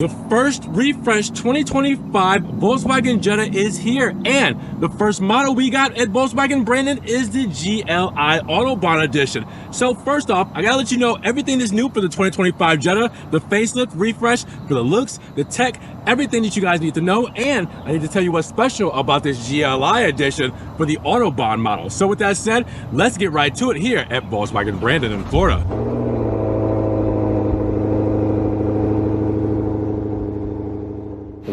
The first refresh 2025 Volkswagen Jetta is here, and the first model we got at Volkswagen Brandon is the GLI Autobahn edition. So first off, I gotta let you know everything that's new for the 2025 Jetta, the facelift refresh, for the looks, the tech, everything that you guys need to know, and I need to tell you what's special about this GLI edition for the Autobahn model. So with that said, let's get right to it here at Volkswagen Brandon in Florida.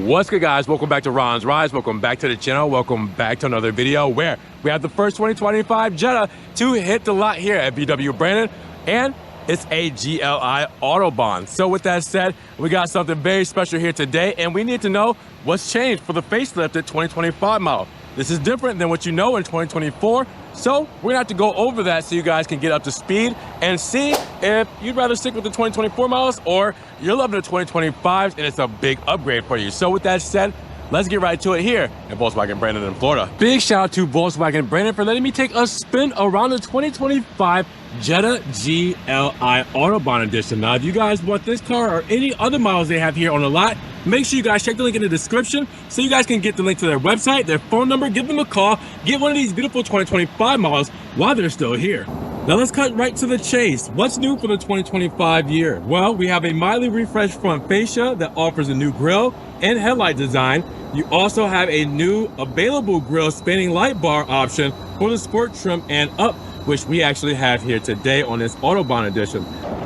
What's good, guys? Welcome back to Ron's Rides. Welcome back to the channel. Welcome back to another video where we have the first 2025 Jetta to hit the lot here at VW Brandon, and it's a GLI Autobahn. So with that said, we got something very special here today, and we need to know what's changed for the facelifted 2025 model. This is different than what you know in 2024, so we're gonna have to go over that so you guys can get up to speed and see if you'd rather stick with the 2024 models or you're loving the 2025s and it's a big upgrade for you. So with that said, let's get right to it here at Volkswagen Brandon in Florida. Big shout out to Volkswagen Brandon for letting me take a spin around the 2025 Jetta GLI Autobahn edition. Now, if you guys want this car or any other models they have here on the lot, make sure you guys check the link in the description so you guys can get the link to their website, their phone number, give them a call, get one of these beautiful 2025 models while they're still here. Now let's cut right to the chase. What's new for the 2025 year? Well, we have a mildly refreshed front fascia that offers a new grille and headlight design. You also have a new available grille spanning light bar option for the sport trim and up, which we actually have here today on this Autobahn edition.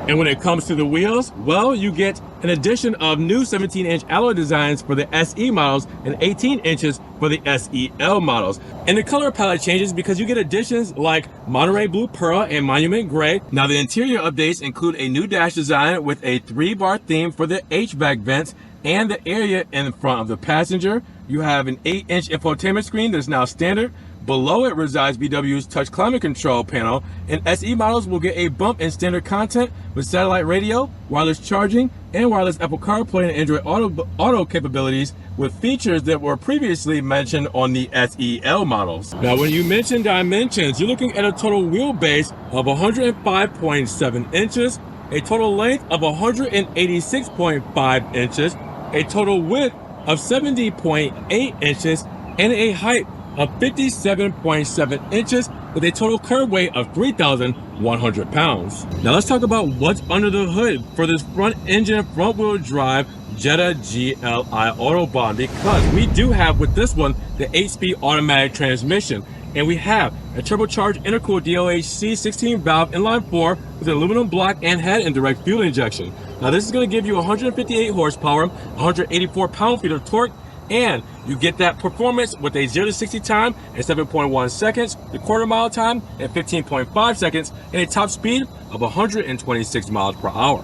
And when it comes to the wheels, well, you get an addition of new 17-inch alloy designs for the SE models and 18 inches for the SEL models. And the color palette changes because you get additions like Monterey Blue Pearl and Monument Gray. Now, the interior updates include a new dash design with a 3-bar theme for the HVAC vents and the area in front of the passenger. You have an 8-inch infotainment screen that's now standard. Below it resides VW's touch climate control panel, and SE models will get a bump in standard content with satellite radio, wireless charging, and wireless Apple CarPlay and Android Auto capabilities with features that were previously mentioned on the SEL models. Now, when you mention dimensions, you're looking at a total wheelbase of 105.7 inches, a total length of 186.5 inches, a total width of 70.8 inches, and a height of 57.7 inches with a total curb weight of 3,100 pounds. Now let's talk about what's under the hood for this front engine, front wheel drive Jetta GLI Autobahn, because we do have with this one the 8-speed automatic transmission, and we have a turbocharged intercooled DOHC 16 valve inline 4 with an aluminum block and head and direct fuel injection. Now this is going to give you 158 horsepower, 184 pound-feet of torque, and you get that performance with a 0 to 60 time in 7.1 seconds, the quarter-mile time in 15.5 seconds, and a top speed of 126 miles per hour.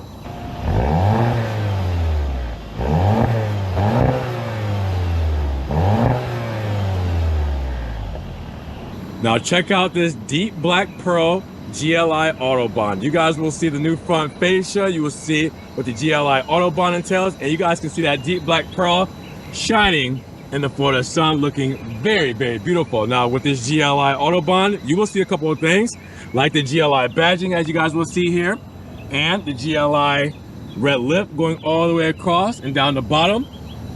Now check out this deep black pearl GLI Autobahn. You guys will see the new front fascia. You will see what the GLI Autobahn entails, and you guys can see that deep black pearl shining in the Florida sun, looking very, very beautiful. Now with this GLI Autobahn, you will see a couple of things like the GLI badging, as you guys will see here, and the GLI red lip going all the way across and down the bottom.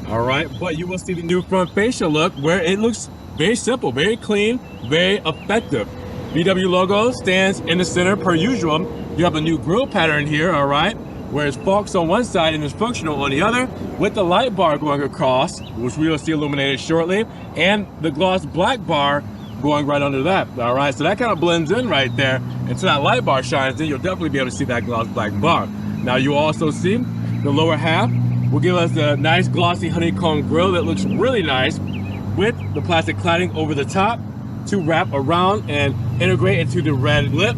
All right, but you will see the new front fascia look where it looks very simple, very clean, very effective. VW logo stands in the center per usual. You have a new grille pattern here, all right, where it's Fox on one side and it's functional on the other, with the light bar going across, which we will see illuminated shortly, and the gloss black bar going right under that. All right, so that kind of blends in right there. Until that light bar shines in, you'll definitely be able to see that gloss black bar. Now you also see the lower half will give us a nice glossy honeycomb grille that looks really nice with the plastic cladding over the top to wrap around and integrate into the red lip.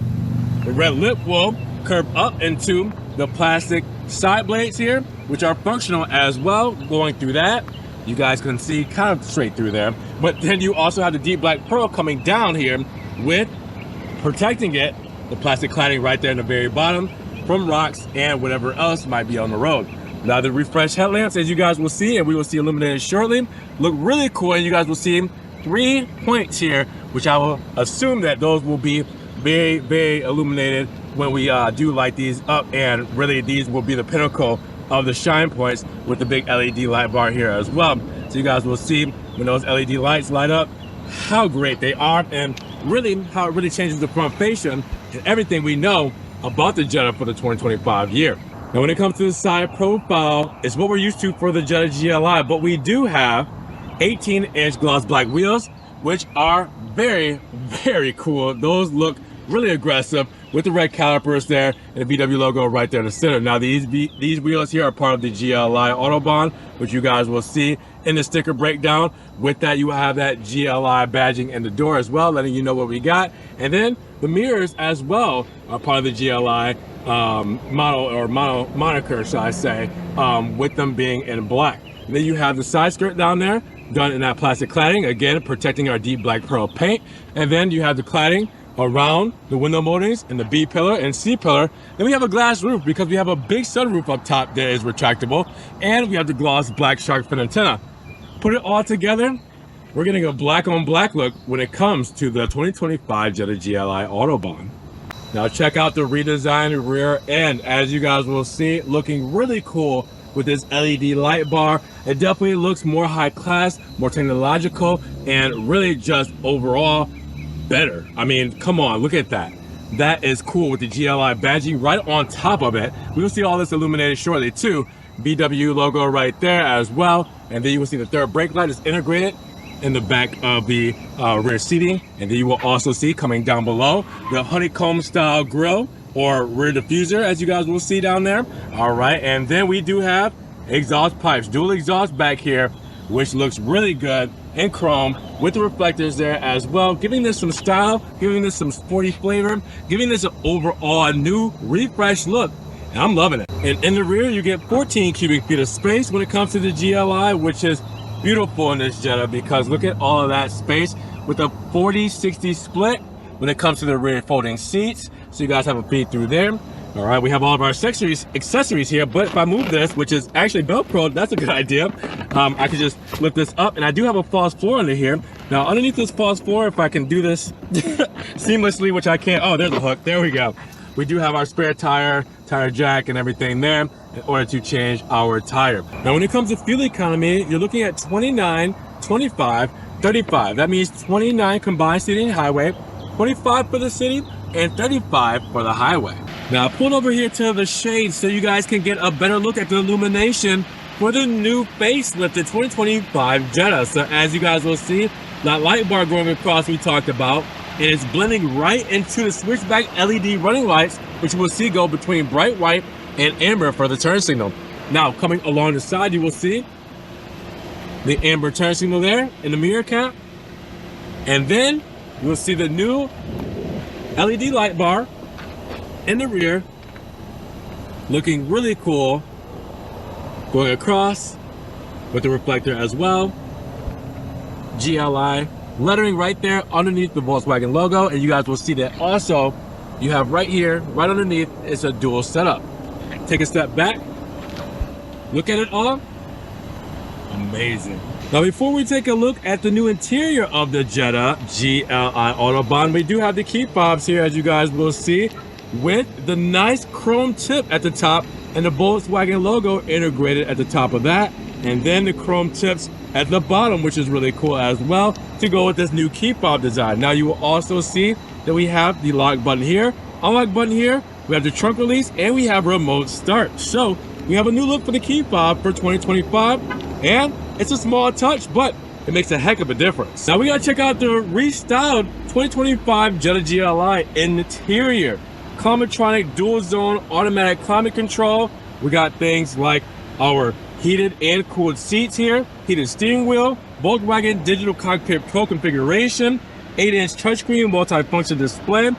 The red lip will curve up into the plastic side blades here, which are functional as well, going through that. You guys can see kind of straight through there. But then you also have the deep black pearl coming down here with protecting it, the plastic cladding right there in the very bottom from rocks and whatever else might be on the road. Now the refreshed headlamps, as you guys will see, and we will see illuminated shortly, look really cool, and you guys will see 3 points here, which I will assume that those will be very, very illuminated when we do light these up, and really these will be the pinnacle of the shine points with the big LED light bar here as well. So you guys will see when those LED lights light up how great they are, and really how it really changes the front fascia and everything we know about the Jetta for the 2025 year. Now when it comes to the side profile, it's what we're used to for the Jetta GLI, but we do have 18-inch gloss black wheels, which are very, very cool. Those look really aggressive with the red calipers there and the VW logo right there in the center. Now these wheels here are part of the GLI Autobahn, which you guys will see in the sticker breakdown. With that, you will have that GLI badging in the door as well, letting you know what we got. And then the mirrors as well are part of the GLI moniker, shall I say, with them being in black. And then you have the side skirt down there, done in that plastic cladding, again protecting our deep black pearl paint. And then you have the cladding around the window moldings and the B pillar and C pillar. Then we have a glass roof because we have a big sunroof up top that is retractable, and we have the gloss black shark fin antenna. Put it all together, we're getting a black on black look when it comes to the 2025 Jetta GLI Autobahn. Now check out the redesigned rear end. As you guys will see, looking really cool with this LED light bar. It definitely looks more high class, more technological, and really just overall better. I mean, come on, look at that. That is cool with the GLI badging right on top of it. We will see all this illuminated shortly too. VW logo right there as well. And then you will see the third brake light is integrated in the back of the rear seating. And then you will also see coming down below the honeycomb style grille or rear diffuser, as you guys will see down there. All right, and then we do have exhaust pipes, dual exhaust back here, which looks really good in chrome with the reflectors there as well, giving this some style, giving this some sporty flavor, giving this an overall new refresh look. And I'm loving it. And in the rear, you get 14 cubic feet of space when it comes to the GLI, which is beautiful in this Jetta because look at all of that space with a 40-60 split when it comes to the rear folding seats. So you guys have a peek through there. All right, we have all of our accessories here, but if I move this, which is actually Velcro, that's a good idea. I can just lift this up, and I do have a false floor under here. Now, underneath this false floor, if I can do this seamlessly, which I can't, oh, there's a hook, there we go. We do have our spare tire jack and everything there in order to change our tire. Now, when it comes to fuel economy, you're looking at 29, 25, 35. That means 29 combined city and highway, 25 for the city, and 35 for the highway. Now pull over here to the shade so you guys can get a better look at the illumination for the new facelifted 2025 Jetta. So as you guys will see, that light bar going across we talked about, and it's blending right into the switchback LED running lights, which you will see go between bright white and amber for the turn signal. Now coming along the side, you will see the amber turn signal there in the mirror cap, and then you will see the new LED light bar in the rear, looking really cool, going across with the reflector as well. GLI lettering right there underneath the Volkswagen logo, and you guys will see that also you have right here, right underneath, it's a dual setup. Take a step back, look at it all, amazing. Now before we take a look at the new interior of the Jetta GLI Autobahn, we do have the key fobs here, as you guys will see, with the nice chrome tip at the top and the Volkswagen logo integrated at the top of that, and then the chrome tips at the bottom, which is really cool as well to go with this new key fob design. Now you will also see that we have the lock button here, unlock button here, we have the trunk release, and we have remote start. So we have a new look for the key fob for 2025, and it's a small touch, but it makes a heck of a difference. Now we gotta check out the restyled 2025 Jetta GLI interior. Climatronic dual zone automatic climate control. We got things like our heated and cooled seats here, heated steering wheel, Volkswagen Digital Cockpit Pro configuration, 8-inch touchscreen multi-function display,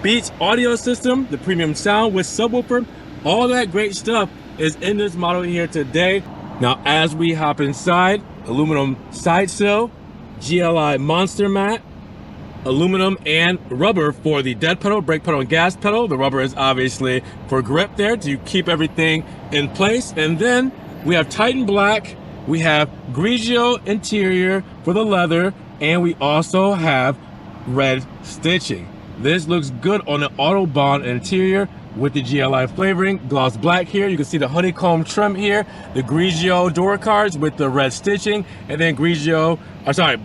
Beats audio system, the premium sound with subwoofer. All that great stuff is in this model here today. Now as we hop inside, aluminum side sill, GLI monster mat, aluminum and rubber for the dead pedal, brake pedal, and gas pedal. The rubber is obviously for grip there to keep everything in place. And then we have Titan black, we have Grigio interior for the leather, and we also have red stitching. This looks good on the Autobahn interior. with the GLI flavoring, gloss black here. You can see the honeycomb trim here, the Grigio door cards with the red stitching, and then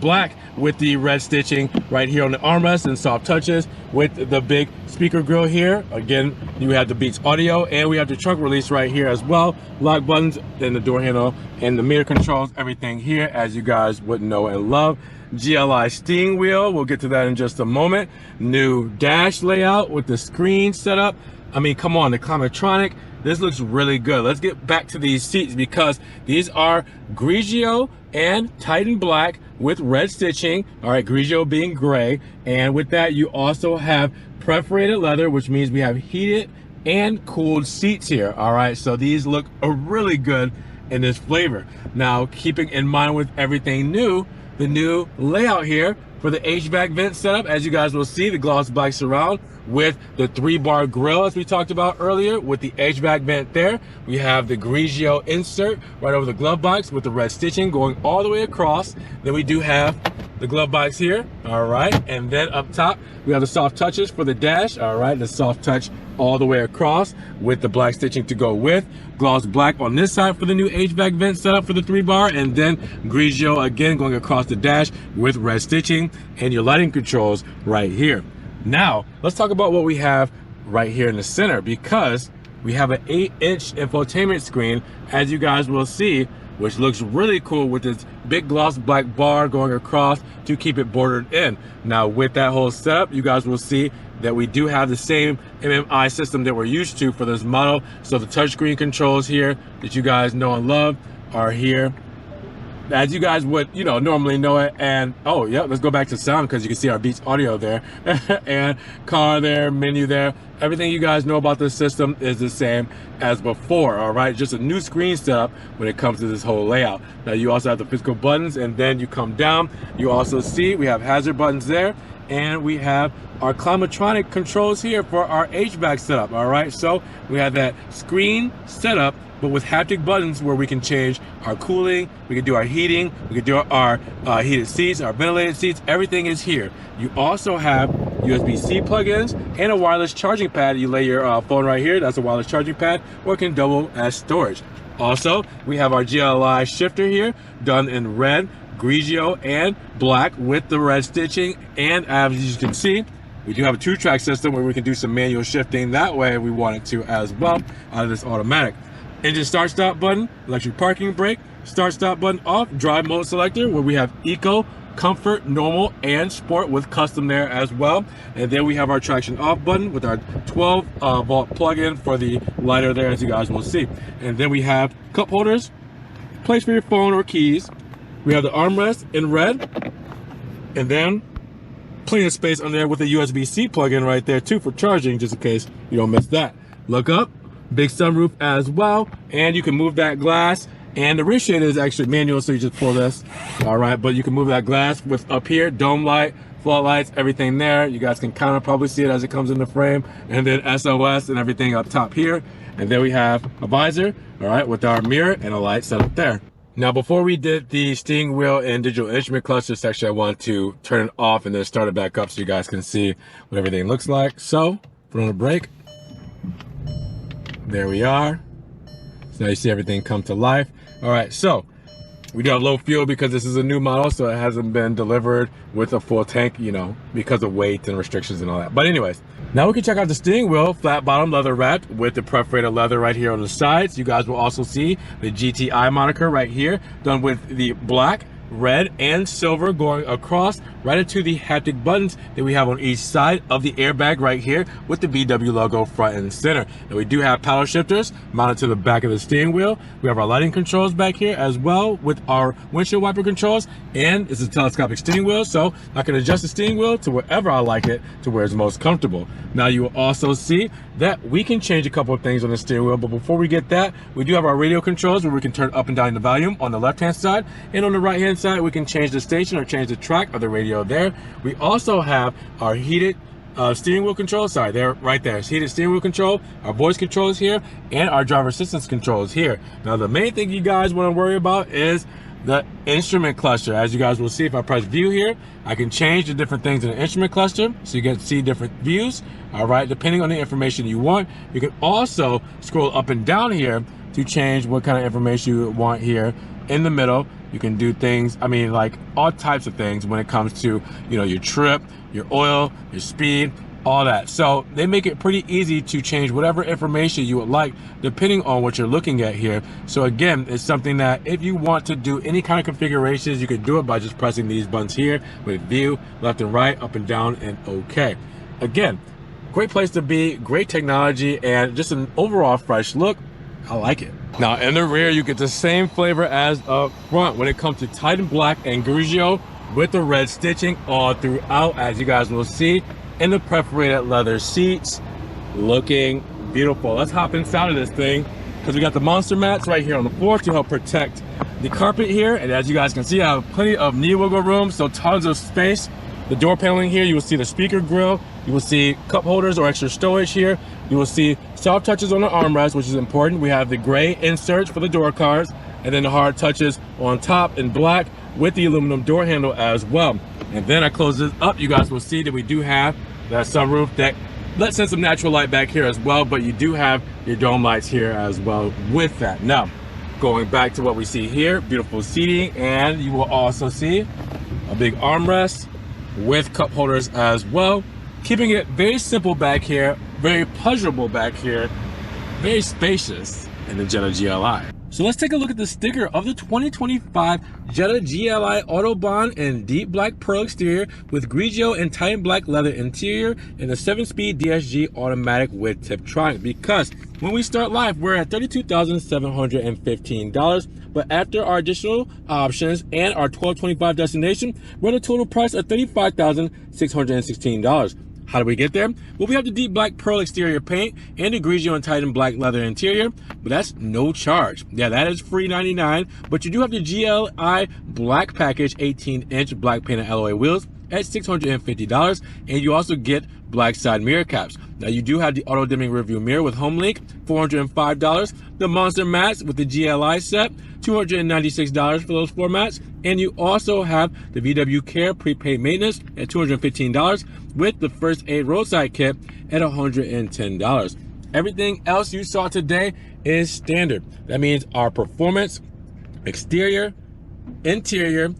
black with the red stitching right here on the armrest and soft touches with the big speaker grill here. Again, you have the Beats audio, and we have the trunk release right here as well. Lock buttons, then the door handle, and the mirror controls, everything here as you guys would know and love. GLI steering wheel, we'll get to that in just a moment. New dash layout with the screen setup. I mean, come on, the Climatronic, this looks really good. Let's get back to these seats because these are Grigio and Titan black with red stitching. All right, Grigio being gray. And with that, you also have perforated leather, which means we have heated and cooled seats here. All right, so these look really good in this flavor. Now, keeping in mind with everything new, the new layout here for the HVAC vent setup, as you guys will see, the gloss black surround with the 3-bar grill as we talked about earlier with the HVAC vent there. We have the Grigio insert right over the glove box with the red stitching going all the way across. Then we do have the glove box here, all right, and then up top we have the soft touches for the dash, all right, the soft touch all the way across with the black stitching to go with. Gloss black on this side for the new HVAC vent setup for the 3-bar, and then Grigio again going across the dash with red stitching and your lighting controls right here. Now, let's talk about what we have right here in the center, because we have an 8-inch infotainment screen, as you guys will see, which looks really cool with this big gloss black bar going across to keep it bordered in. Now, with that whole setup, you guys will see that we do have the same MMI system that we're used to for this model. So the touchscreen controls here that you guys know and love are here, as you guys would, you know, normally know it. And oh yeah, let's go back to sound because you can see our Beats audio there and car there, menu there. Everything you guys know about this system is the same as before. All right, just a new screen setup when it comes to this whole layout. Now you also have the physical buttons, and then you come down, you also see we have hazard buttons there, and we have our Climatronic controls here for our HVAC setup. All right, so we have that screen setup, but with haptic buttons where we can change our cooling, we can do our heating, we can do our heated seats, our ventilated seats, everything is here. You also have USB-C plugins and a wireless charging pad. You lay your phone right here, that's a wireless charging pad, or it can double as storage. Also, we have our GLI shifter here, done in red, Grigio, and black with the red stitching. And as you can see, we do have a 2-track system where we can do some manual shifting that way if we wanted to as well out of this automatic. Engine start stop button, electric parking brake, start stop button off, drive mode selector where we have eco, comfort, normal, and sport with custom there as well. And then we have our traction off button with our 12 volt plug-in for the lighter there, as you guys will see. And then we have cup holders, place for your phone or keys. We have the armrest in red, and then plenty of space on there with a USB-C plug-in right there too for charging, just in case you don't miss that. Look up, big sunroof as well, and you can move that glass. And the rear shade is actually manual, so you just pull this, all right, but you can move that glass with up here, dome light, floodlights, everything there. You guys can kind of probably see it as it comes in the frame, and then SOS and everything up top here. And then we have a visor, all right, with our mirror and a light set up there. Now, before we did the steering wheel and digital instrument cluster section, I want to turn it off and then start it back up so you guys can see what everything looks like. So, put on a brake. There we are. So now you see everything come to life. All right, so we do have low fuel because this is a new model, so it hasn't been delivered with a full tank, you know, because of weight and restrictions and all that. But anyways, now we can check out the steering wheel, flat bottom leather wrapped with the perforated leather right here on the sides. You guys will also see the GTI moniker right here, done with the black, red, and silver going across right into the haptic buttons that we have on each side of the airbag right here with the VW logo front and center. And we do have paddle shifters mounted to the back of the steering wheel. We have our lighting controls back here as well with our windshield wiper controls, and it's a telescopic steering wheel, so I can adjust the steering wheel to wherever I like it to where it's most comfortable. Now you will also see that we can change a couple of things on the steering wheel, but before we get that, we do have our radio controls where we can turn up and down the volume on the left hand side, and on the right hand side we can change the station or change the track of the radio there. We also have our heated steering wheel control, sorry, they're right there. It's heated steering wheel control, our voice controls here, and our driver assistance controls here. Now the main thing you guys want to worry about is the instrument cluster. As you guys will see, if I press view here, I can change the different things in the instrument cluster so you can see different views. All right, depending on the information you want. You can also scroll up and down here to change what kind of information you want here. In the middle, you can do things, I mean, like all types of things when it comes to, you know, your trip, your oil, your speed, all that. So they make it pretty easy to change whatever information you would like depending on what you're looking at here. So again, it's something that if you want to do any kind of configurations, you can do it by just pressing these buttons here with view, left and right, up and down, and okay. Again, great place to be, great technology, and just an overall fresh look. I like it. Now in the rear, you get the same flavor as up front when it comes to Titan Black and Grigio with the red stitching all throughout, as you guys will see. In the perforated leather seats, looking beautiful. Let's hop inside of this thing because we got the monster mats right here on the floor to help protect the carpet here. And as you guys can see, I have plenty of knee wiggle room, so tons of space. The door paneling here, you will see the speaker grill. You will see cup holders or extra storage here. You will see soft touches on the armrest, which is important. We have the gray inserts for the door cards, and then the hard touches on top in black with the aluminum door handle as well. And then I close this up, you guys will see that we do have that sunroof that lets in some natural light back here as well, but you do have your dome lights here as well with that. Now, going back to what we see here, beautiful seating, and you will also see a big armrest with cup holders as well, keeping it very simple back here, very pleasurable back here, very spacious in the Jetta GLI. So let's take a look at the sticker of the 2025 Jetta GLI Autobahn in deep black pearl exterior with Grigio and Titan Black leather interior and a 7-speed DSG automatic with Tiptronic. Because when we start live, we're at $32,715, but after our additional options and our 1225 destination, we're at a total price of $35,616. How do we get there? Well, we have the deep black pearl exterior paint and the Grigio and Titan Black leather interior, but that's no charge. Yeah, that is free $99, but you do have the GLI Black Package 18-inch black painted alloy wheels at $650, and you also get black side mirror caps. Now you do have the auto dimming rearview mirror with home link, $405. The monster mats with the GLI set, $296 for those floor mats, and you also have the VW Care prepaid maintenance at $215 with the first aid roadside kit at $110. Everything else you saw today is standard. That means our performance, exterior, interior,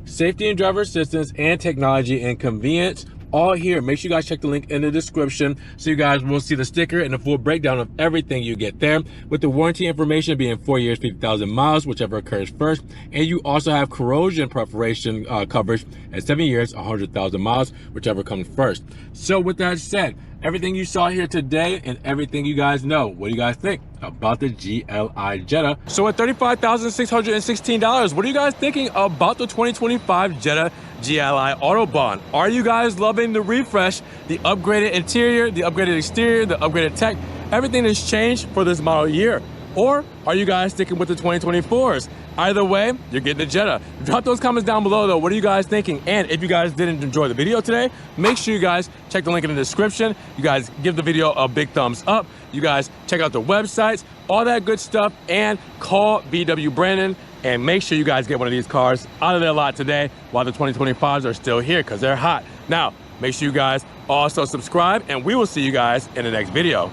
safety and driver assistance, and technology and convenience, all here. Make sure you guys check the link in the description so you guys will see the sticker and the full breakdown of everything you get there, with the warranty information being 4 years, 50,000 miles, whichever occurs first. And you also have corrosion perforation coverage at 7 years, 100,000 miles, whichever comes first. So with that said, everything you saw here today and everything you guys know, what do you guys think about the GLI Jetta? So at $35,616, what are you guys thinking about the 2025 Jetta GLI Autobahn? Are you guys loving the refresh, the upgraded interior, the upgraded exterior, the upgraded tech? Everything has changed for this model year. Or are you guys sticking with the 2024s? Either way, you're getting the Jetta. Drop those comments down below though. What are you guys thinking? And if you guys didn't enjoy the video today, make sure you guys check the link in the description. You guys give the video a big thumbs up. You guys check out the websites, all that good stuff, and call VW Brandon and make sure you guys get one of these cars out of their lot today while the 2025s are still here because they're hot. Now, make sure you guys also subscribe, and we will see you guys in the next video.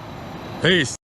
Peace.